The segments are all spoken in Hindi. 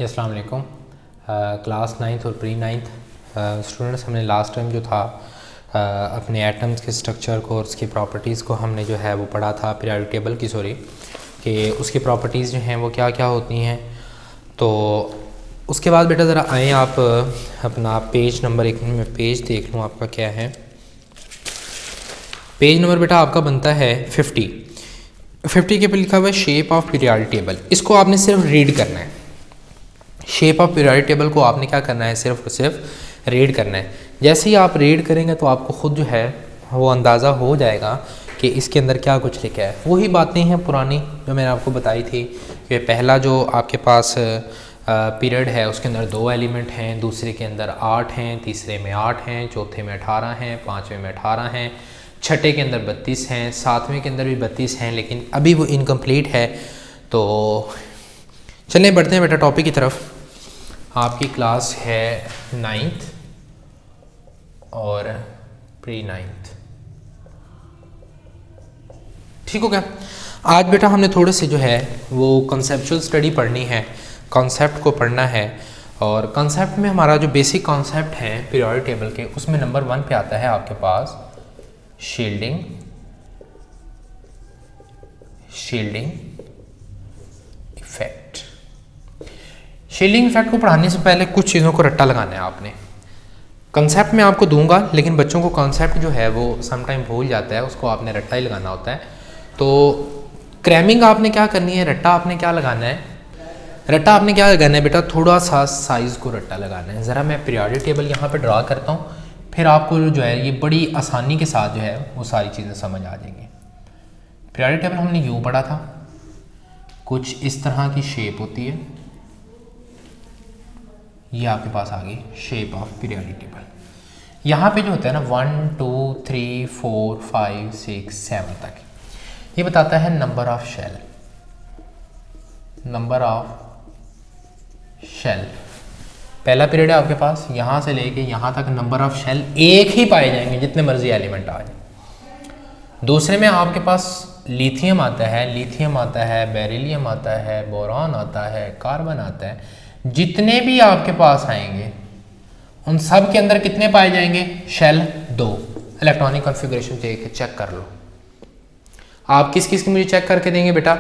अस्सलाम वालेकुम। क्लास 9th और प्री 9th स्टूडेंट्स, हमने लास्ट टाइम जो था अपने एटम्स के स्ट्रक्चर को और उसकी प्रॉपर्टीज़ को हमने जो है वो पढ़ा था, पीरियोडिक टेबल की कि उसकी प्रॉपर्टीज़ जो हैं वो क्या क्या होती हैं। तो उसके बाद बेटा ज़रा आएँ आप अपना पेज नंबर, एक मिनट में पेज देख लूँ आपका क्या है। पेज नंबर बेटा आपका बनता है 50 के पे लिखा हुआ है शेप ऑफ पीरियोडिक टेबल। इसको आपने सिर्फ रीड करना है। शेप ऑफ पीरियोडिक टेबल को आपने क्या करना है, सिर्फ रीड करना है। जैसे ही आप रीड करेंगे तो आपको ख़ुद जो है वो अंदाज़ा हो जाएगा कि इसके अंदर क्या कुछ लिखा है। वही बातें हैं पुरानी जो मैंने आपको बताई थी कि पहला जो आपके पास पीरियड है उसके अंदर 2 एलिमेंट हैं, दूसरे के अंदर 8 हैं, तीसरे में 8 हैं, चौथे में 18 हैं, पाँचवें में 18 हैं, छठे के अंदर 32 हैं, सातवें के अंदर भी 32 हैं, लेकिन अभी वो इनकम्प्लीट है। तो चलें बढ़ते हैं बेटा टॉपिक की तरफ। आपकी क्लास है 9th और प्री 9th, ठीक हो गया। आज बेटा हमने थोड़े से जो है वो कॉन्सेप्चुअल स्टडी पढ़नी है, कॉन्सेप्ट को पढ़ना है। और कॉन्सेप्ट में हमारा जो बेसिक कॉन्सेप्ट है पीरियोडिक टेबल के, उसमें नंबर 1 पे आता है आपके पास शील्डिंग इफेक्ट। शील्डिंग इफेक्ट को पढ़ाने से पहले कुछ चीज़ों को रट्टा लगाना है आपने। कंसेप्ट में आपको दूंगा, लेकिन बच्चों को कंसेप्ट जो है वो समटाइम भूल जाता है, उसको आपने रट्टा ही लगाना होता है। तो क्रैमिंग आपने क्या करनी है, रट्टा आपने क्या लगाना है, रट्टा आपने क्या लगाना है बेटा, थोड़ा सा साइज़ को रट्टा लगाना है। ज़रा मैं पीरियोडिक टेबल यहाँ पे ड्रा करता हूँ, फिर आपको जो है ये बड़ी आसानी के साथ जो है वो सारी चीज़ें समझ आ जाएंगी। पीरियोडिक टेबल हमने यूँ पढ़ा था, कुछ इस तरह की शेप होती है। ये आपके पास आ गई शेप ऑफ पीरियोडिक टेबल। यहाँ पे जो होता है ना 1 2 3 4 5 6 7 तक, ये बताता है number of shell. Number of shell पहला पीरियड है आपके पास, यहाँ से लेके यहाँ तक नंबर ऑफ शेल एक ही पाए जाएंगे, जितने मर्जी एलिमेंट आ जाए। दूसरे में आपके पास लिथियम आता है, बेरिलियम आता है, बोरॉन आता है, कार्बन आता है। जितने भी आपके पास आएंगे उन सब के अंदर कितने पाए जाएंगे, शेल 2। इलेक्ट्रॉनिक कॉन्फ़िगरेशन चेक कर लो। आप किस किस की मुझे चेक करके देंगे बेटा,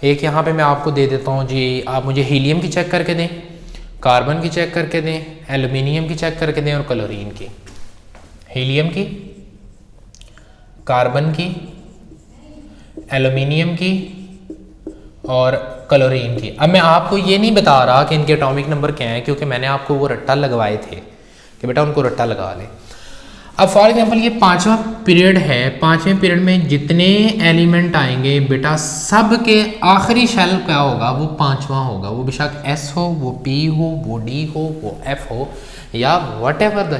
एक यहाँ पे मैं आपको दे देता हूँ जी, आप मुझे हीलियम की चेक करके दें, कार्बन की चेक करके दें, एल्यूमिनियम की चेक करके दें और क्लोरीन की। हीलियम की, कार्बन की, एल्यूमिनियम की और क्लोरीन की। अब मैं आपको ये नहीं बता रहा कि इनके एटॉमिक नंबर क्या हैं, क्योंकि मैंने आपको वो रट्टा लगवाए थे कि बेटा उनको रट्टा लगा ले। अब फॉर एग्जांपल ये 5वां पीरियड है, 5वें पीरियड में जितने एलिमेंट आएंगे बेटा, सब के आखिरी शेल क्या होगा, वो 5वां होगा। वो बेशक एस हो, वो पी हो, वो डी हो, वो एफ हो, या वट एवर द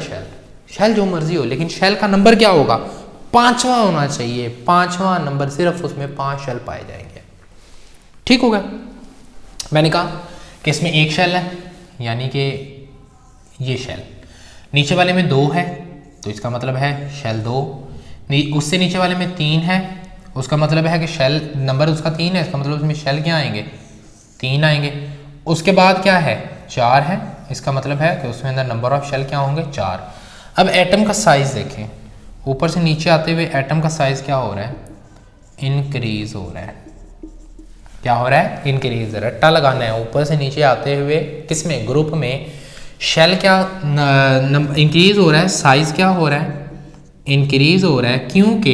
शेल जो मर्जी हो, लेकिन शेल का नंबर क्या होगा, 5वां होना चाहिए। 5वां नंबर, सिर्फ उसमें 5 शेल पाए जाएंगे, ठीक होगा। मैंने कहा कि इसमें एक शेल है, यानी कि ये शेल नीचे वाले में 2 है, तो इसका मतलब है शेल 2। उससे नीचे वाले में 3 है, उसका मतलब है कि शेल नंबर उसका 3 है, इसका मतलब उसमें शेल क्या आएंगे, 3 आएंगे। उसके बाद क्या है, 4 है, इसका मतलब है कि उसमें अंदर नंबर ऑफ शेल क्या होंगे, 4। अब एटम का साइज़ देखें, ऊपर से नीचे आते हुए एटम का साइज़ क्या हो रहा है, इंक्रीज़ हो रहा है। क्या हो रहा है, इंक्रीज। रट्टा लगाना है ऊपर से नीचे आते हुए, किसमें, ग्रुप में। शेल क्या इंक्रीज हो रहा है, साइज क्या हो रहा है, इंक्रीज हो रहा है, क्योंकि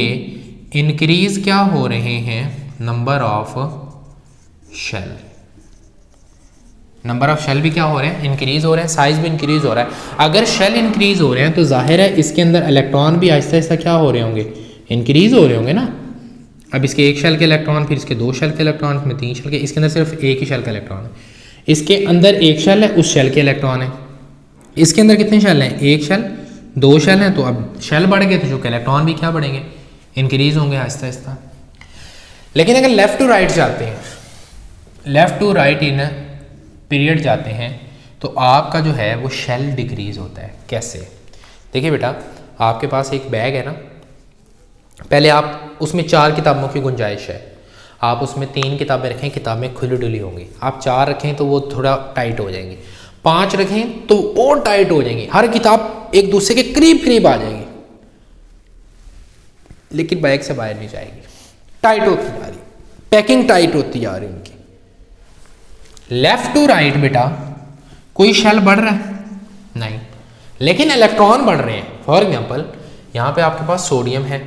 इंक्रीज क्या हो रहे हैं, number of shell. Number of shell भी क्या हो रहे हैं, इंक्रीज हो रहे हैं, साइज भी इंक्रीज हो रहा है। अगर शेल इंक्रीज हो रहे हैं तो जाहिर है इसके अंदर इलेक्ट्रॉन भी आहिस्ता आहिस्ता क्या हो रहे होंगे, इंक्रीज हो रहे होंगे ना। अब इसके 1 शेल के इलेक्ट्रॉन, फिर इसके 2 शेल के इलेक्ट्रॉन, इसमें 3 शेल के, इसके अंदर सिर्फ एक ही शेल का इलेक्ट्रॉन है। इसके अंदर 1 शेल है, उस शेल के इलेक्ट्रॉन है। इसके अंदर कितने शेल हैं, 1 शेल, 2 शेल हैं, तो अब शेल बढ़ गए तो जो के इलेक्ट्रॉन भी क्या बढ़ेंगे, इंक्रीज होंगे आहिस्ता आहिस्ता। लेकिन अगर लेफ़्ट टू राइट जाते हैं, left to right in period जाते हैं, तो आपका जो है वो शेल डिक्रीज होता है। कैसे, देखिए बेटा, आपके पास एक बैग है ना, पहले आप उसमें 4 किताबों की गुंजाइश है, आप उसमें 3 किताबें रखें, किताबें खुली डुली होंगी। आप 4 रखें तो वो थोड़ा टाइट हो जाएंगी, 5 रखें तो और टाइट हो जाएंगी, हर किताब एक दूसरे के करीब करीब आ जाएगी, लेकिन बैग से बाहर नहीं जाएगी, टाइट होती जा रही, पैकिंग टाइट होती जा रही उनकी। लेफ्ट टू राइट बेटा कोई शेल बढ़ रहा है नहीं, लेकिन इलेक्ट्रॉन बढ़ रहे हैं। फॉर एग्जांपल यहाँ पे आपके पास सोडियम है,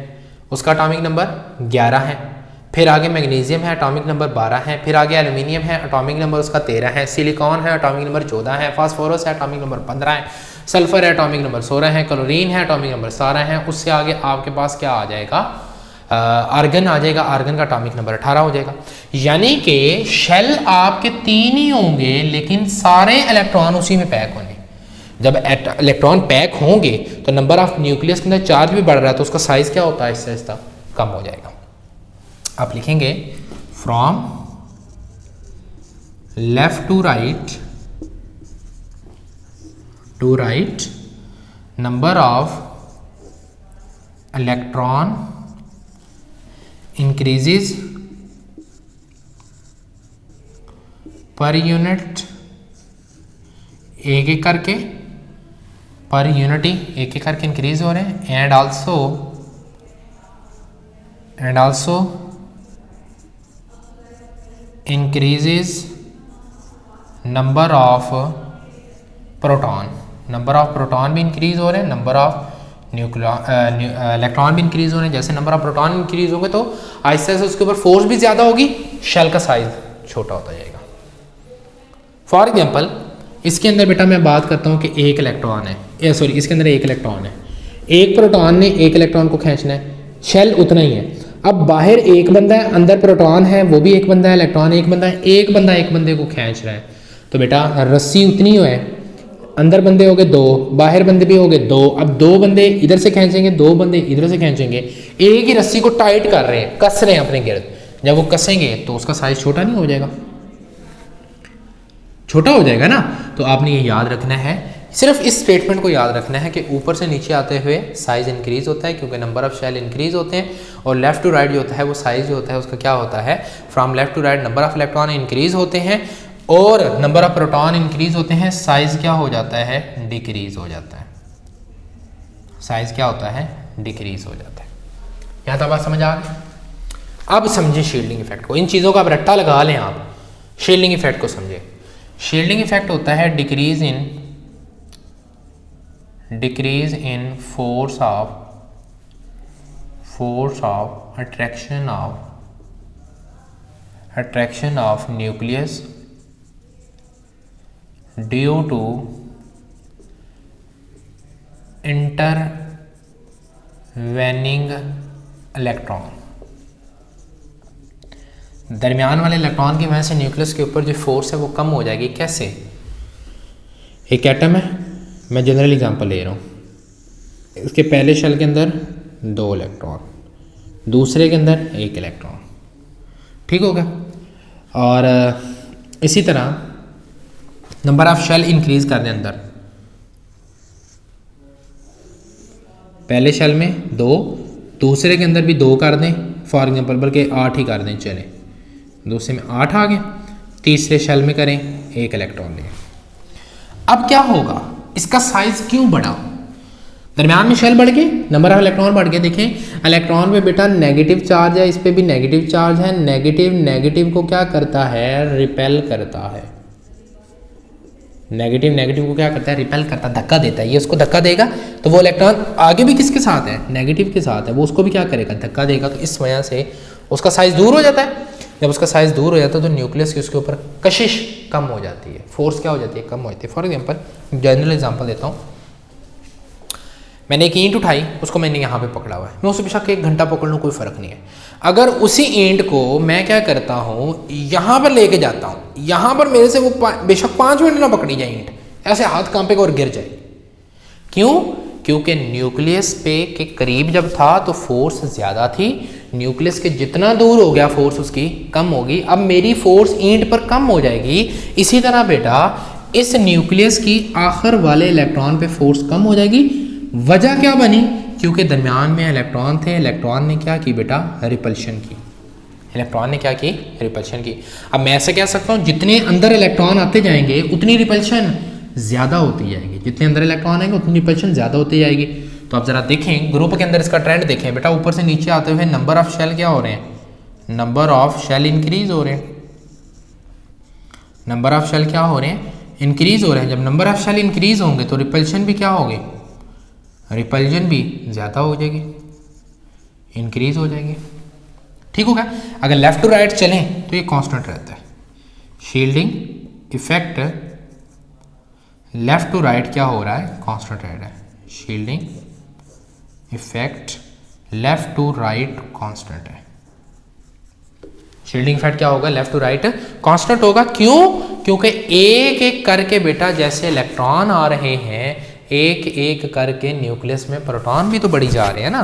उसका एटॉमिक नंबर 11 है, फिर आगे मैग्नीशियम है, एटॉमिक नंबर 12 है, फिर आगे एल्यूमिनियम है, एटॉमिक नंबर उसका 13 है, सिलिकॉन है, एटॉमिक नंबर 14 है, फास्फोरस है, एटॉमिक नंबर 15 है, सल्फर है, एटॉमिक नंबर 16 है, क्लोरीन है, एटॉमिक नंबर 17 है। उससे आगे आपके पास क्या आ जाएगा, आर्गन आ जाएगा, आर्गन का एटॉमिक नंबर 18 हो जाएगा। यानी कि शेल आपके 3 ही होंगे, लेकिन सारे इलेक्ट्रॉन उसी में पैक होंगे। जब इलेक्ट्रॉन पैक होंगे तो नंबर ऑफ न्यूक्लियस के अंदर चार्ज भी बढ़ रहा है, तो उसका साइज क्या होता है, इससे इसका कम हो जाएगा। आप लिखेंगे from left to right number of electron increases per unit, एक एक करके पर यूनिटी एक एक करके इंक्रीज हो रहे हैं, and also increases number of proton, number of proton भी इंक्रीज हो रहे हैं, नंबर ऑफ इलेक्ट्रॉन भी इंक्रीज हो रहे हैं। जैसे नंबर ऑफ प्रोटॉन इंक्रीज होंगे तो आहिस्ते से उसके ऊपर फोर्स भी ज़्यादा होगी, शेल का साइज छोटा होता जाएगा। फॉर एग्जांपल इसके अंदर बेटा मैं बात करता हूँ कि एक इलेक्ट्रॉन है, सॉरी इसके अंदर एक इलेक्ट्रॉन है, एक प्रोटॉन ने एक इलेक्ट्रॉन को खींचना है, शेल उतना ही है। अब बाहर एक बंदा है, अंदर प्रोटॉन है, वो भी एक बंदा है, इलेक्ट्रॉन एक बंदा है, एक बंदा एक बंदे को खींच रहा है, तो बेटा रस्सी उतनी है, अंदर बंदे हो गए 2, बाहर बंदे भी हो गए 2। अब 2 बंदे इधर से खींचेंगे, 2 बंदे इधर से खींचेंगे, एक ही रस्सी को टाइट कर रहे हैं, कस रहे हैं अपने गिर्द। जब वो कसेंगे तो उसका साइज छोटा नहीं हो जाएगा, छोटा हो जाएगा ना। तो आपने ये याद रखना है, सिर्फ इस स्टेटमेंट को याद रखना है कि ऊपर से नीचे आते हुए साइज इंक्रीज होता है, क्योंकि नंबर ऑफ शेल इंक्रीज होते हैं, और लेफ्ट टू राइट जो होता है वो साइज जो होता है उसका क्या होता है, from left to right number of electron increase होते हैं और नंबर ऑफ प्रोटॉन इंक्रीज होते हैं, साइज क्या हो जाता है, डिक्रीज हो जाता है। साइज क्या होता है, डिक्रीज हो जाता है। यहाँ तक बात समझ आ गई। अब समझें शील्डिंग इफेक्ट को, इन चीज़ों का आप रट्टा लगा लें, आप शील्डिंग इफेक्ट को समझें। शील्डिंग इफेक्ट होता है decrease in force of attraction of nucleus due to intervening electron. दरमियान वाले इलेक्ट्रॉन की वजह से न्यूक्लियस के ऊपर जो फोर्स है वो कम हो जाएगी। कैसे? एक एटम है, मैं जनरल एग्जांपल ले रहा हूँ, इसके पहले शेल के अंदर 2 इलेक्ट्रॉन, दूसरे के अंदर 1 इलेक्ट्रॉन, ठीक होगा। और इसी तरह नंबर ऑफ शेल इंक्रीज कर दें, अंदर पहले शेल में 2, दूसरे के अंदर भी 2 कर दें फॉर एग्जांपल, बल्कि 8 ही कर दें, चले दूसरे में 8 आ गए, तीसरे शेल में करें 1 इलेक्ट्रॉन लें। अब क्या होगा, इसका साइज क्यों बढ़ा, दरमियान में शेल बढ़ गए, नंबर ऑफ इलेक्ट्रॉन बढ़ गए। देखें इलेक्ट्रॉन पे बेटा नेगेटिव चार्ज है, इस पे भी नेगेटिव चार्ज है, नेगेटिव को क्या करता है, रिपेल करता है। नेगेटिव को क्या करता है, रिपेल करता है, धक्का देता है। ये उसको धक्का देगा तो वो इलेक्ट्रॉन आगे भी किसके साथ है, नेगेटिव के साथ है, वो उसको भी क्या करेगा, धक्का देगा। तो इस वजह से उसका साइज दूर हो जाता है। जब उसका साइज दूर हो जाता है तो न्यूक्लियस की उसके ऊपर कशिश कम हो जाती है, फोर्स क्या हो जाती है, कम हो जाती है। फॉर एग्जांपल जनरल एग्जांपल देता हूँ, मैंने एक ईंट उठाई, उसको मैंने यहाँ पे पकड़ा हुआ है, मैं उसे बेशक 1 घंटा पकड़ लूँ कोई फ़र्क नहीं है। अगर उसी ईंट को मैं क्या करता हूँ, यहाँ पर लेके जाता हूँ, यहाँ पर मेरे से वो बेशक 5 मिनट ना पकड़ी जाए ईंट, ऐसे हाथ कांपेगा और गिर जाए। क्यों? क्योंकि न्यूक्लियस पे के करीब जब था तो फोर्स ज़्यादा थी, न्यूक्लियस के जितना दूर हो गया फोर्स उसकी कम होगी। अब मेरी फोर्स ईंट पर कम हो जाएगी। इसी तरह बेटा इस न्यूक्लियस की आखिर वाले इलेक्ट्रॉन पे फोर्स कम हो जाएगी। वजह क्या बनी? क्योंकि दरमियान में इलेक्ट्रॉन थे, इलेक्ट्रॉन ने क्या की बेटा, रिपल्शन की। इलेक्ट्रॉन ने क्या की, रिपल्शन की। अब मैं ऐसे कह सकता हूँ जितने अंदर इलेक्ट्रॉन आते जाएंगे उतनी रिपल्शन ज़्यादा होती जाएगी, जितने अंदर इलेक्ट्रॉन आएंगे उतनी रिपल्शन ज़्यादा होती जाएगी। तो आप ज़रा देखें ग्रुप के अंदर इसका ट्रेंड देखें बेटा, ऊपर से नीचे आते हुए नंबर ऑफ शेल क्या हो रहे हैं, नंबर ऑफ शेल इंक्रीज हो रहे हैं, नंबर ऑफ शेल क्या हो रहे हैं, इंक्रीज हो रहे हैं। जब नंबर ऑफ शेल इंक्रीज होंगे तो रिपल्शन भी क्या होगी, रिपल्शन भी ज़्यादा हो जाएगी, इंक्रीज हो जाएगी। ठीक होगा। अगर लेफ्ट टू राइट चलें तो ये कांस्टेंट रहता है। Shielding effect left to right क्या हो रहा है, कांस्टेंट रह रहा है। Shielding effect left to right constant है। शील्डिंग इफेक्ट क्या होगा, लेफ्ट टू राइट कांस्टेंट होगा। क्यों, क्योंकि एक एक करके बेटा जैसे इलेक्ट्रॉन आ रहे हैं, एक एक करके न्यूक्लियस में प्रोटॉन भी तो बढ़ी जा रहे हैं ना,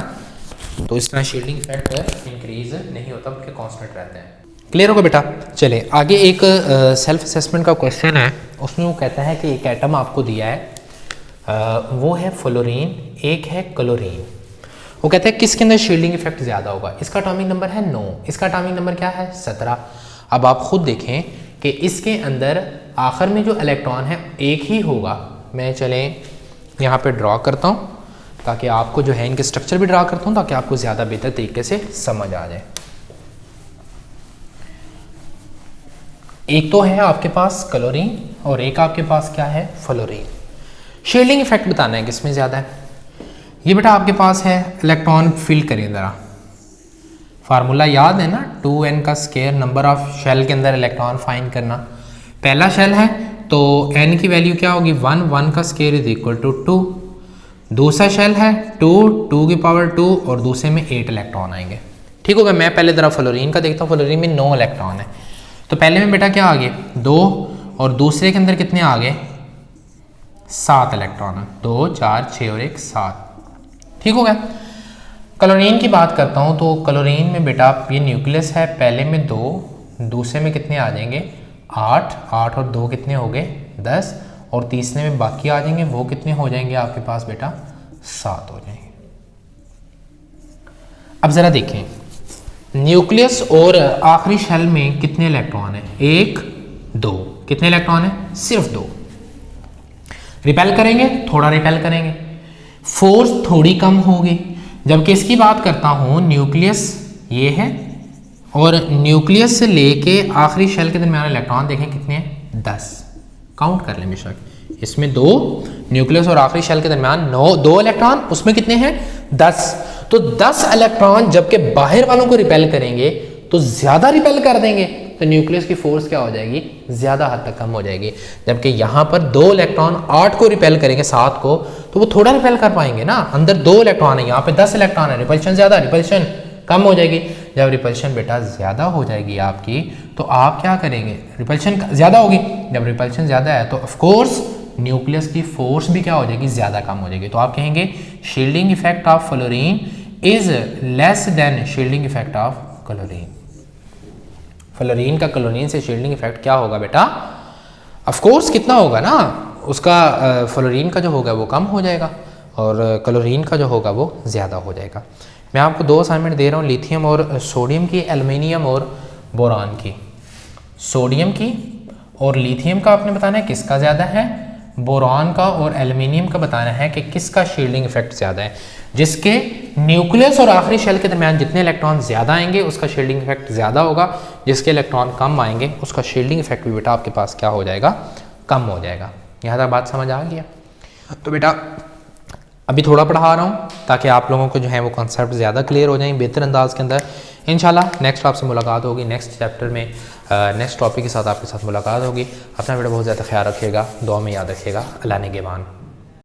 तो इस तरह शील्डिंग इफेक्ट इंक्रीज नहीं होता बल्कि कांस्टेंट रहता है। क्लियर होगा बेटा। चले आगे एक सेल्फ असेसमेंट का क्वेश्चन है, उसमें वो कहता है कि एक एटम आपको दिया है, वो है फ्लोरीन, एक है क्लोरीन। वो कहते हैं किसके अंदर शील्डिंग इफेक्ट ज़्यादा होगा। इसका एटॉमिक नंबर है 9, इसका एटॉमिक नंबर क्या है 17। अब आप खुद देखें कि इसके अंदर आखिर में जो इलेक्ट्रॉन है एक ही होगा। मैं चलें यहाँ पे ड्रॉ करता हूँ ताकि आपको जो है इनके स्ट्रक्चर भी ड्रा करता हूँ ताकि आपको ज़्यादा बेहतर तरीके से समझ आ जाए। एक तो है आपके पास क्लोरीन और एक आपके पास क्या है, फ्लोरीन। शील्डिंग इफेक्ट बताना है किसमें ज़्यादा है। ये बेटा आपके पास है, इलेक्ट्रॉन फिल करें ज़रा, फार्मूला याद है ना, 2n का स्क्वायर, नंबर ऑफ शेल के अंदर इलेक्ट्रॉन फाइंड करना। पहला शेल है तो n की वैल्यू क्या होगी 1, 1 का स्क्वायर इज इक्वल टू 2। दूसरा शेल है 2, 2 की पावर 2 और दूसरे में 8 इलेक्ट्रॉन आएंगे। ठीक होगा। मैं पहले ज़रा फ्लोरीन का देखता हूँ। फ्लोरीन में 9 इलेक्ट्रॉन है, तो पहले में बेटा क्या आ गए 2 और दूसरे के अंदर कितने आ गए 7 इलेक्ट्रॉन है, 2, 4, 6 और 1 7। ठीक हो गया। क्लोरीन की बात करता हूँ तो क्लोरीन में बेटा ये न्यूक्लियस है, पहले में 2, दूसरे में कितने आ जाएंगे 8, 8 और 2 कितने हो गए 10 और तीसरे में बाकी आ जाएंगे, वो कितने हो जाएंगे आपके पास बेटा 7 हो जाएंगे। अब ज़रा देखें न्यूक्लियस और आखिरी शेल में कितने इलेक्ट्रॉन हैं, 1, 2, कितने इलेक्ट्रॉन हैं सिर्फ 2। रिपेल करेंगे, थोड़ा रिपेल करेंगे, फोर्स थोड़ी कम होगी। जबकि इसकी बात करता हूँ न्यूक्लियस ये है और न्यूक्लियस से लेके आखिरी शेल के दरमियान इलेक्ट्रॉन देखें कितने हैं 10। काउंट कर लें बेशक, इसमें 2 न्यूक्लियस और आखिरी शेल के दरमियान 2 इलेक्ट्रॉन, उसमें कितने हैं 10। तो 10 इलेक्ट्रॉन जबकि बाहर वालों को रिपेल करेंगे तो ज़्यादा रिपेल कर देंगे, तो न्यूक्लियस की फोर्स क्या हो जाएगी ज़्यादा हद तक कम हो जाएगी। जबकि यहाँ पर 2 इलेक्ट्रॉन 8 को रिपेल करेंगे 7 को, तो वो थोड़ा रिपेल कर पाएंगे ना। अंदर 2 इलेक्ट्रॉन है, यहाँ पे 10 इलेक्ट्रॉन है, रिपल्शन ज़्यादा, रिपल्शन कम हो जाएगी। जब रिपल्शन बेटा ज़्यादा हो जाएगी आपकी तो आप क्या करेंगे, रिपल्शन ज़्यादा होगी। जब रिपल्शन ज़्यादा है तो ऑफकोर्स न्यूक्लियस की फोर्स भी क्या हो जाएगी ज़्यादा कम हो जाएगी। तो आप कहेंगे shielding effect of fluorine is less than shielding effect of chlorine. Fluorine का क्लोरीन से शील्डिंग इफेक्ट क्या होगा बेटा, ऑफ कोर्स कितना होगा ना उसका, फ्लोरीन का जो होगा वो कम हो जाएगा और क्लोरीन का जो होगा वो ज़्यादा हो जाएगा। मैं आपको 2 असाइनमेंट दे रहा हूँ, लिथियम और सोडियम की, एल्युमिनियम और बोरान की। सोडियम की और लिथियम का आपने बताना है किसका ज़्यादा है, बोरान का और एल्युमिनियम का बताना है कि किसका शील्डिंग इफेक्ट ज़्यादा है। जिसके न्यूक्लियस और आखिरी शेल के दरमियान जितने इलेक्ट्रॉन ज़्यादा आएंगे उसका शील्डिंग इफेक्ट ज़्यादा होगा, जिसके इलेक्ट्रॉन कम आएंगे उसका शील्डिंग इफेक्ट भी बेटा आपके पास क्या हो जाएगा, कम हो जाएगा। यहाँ तक बात समझ आ गया। तो बेटा अभी थोड़ा पढ़ा रहा हूँ ताकि आप लोगों को जो है वो कॉन्सेप्ट ज़्यादा क्लियर हो जाए बेहतर अंदाज के अंदर। इंशाल्लाह नेक्स्ट आपसे मुलाकात होगी, नेक्स्ट चैप्टर में नेक्स्ट टॉपिक के साथ आपके साथ मुलाकात होगी। अपना बेटा बहुत ज़्यादा ख्याल रखिएगा, दुआ में याद रखिएगा। अल्लाह निगहबान।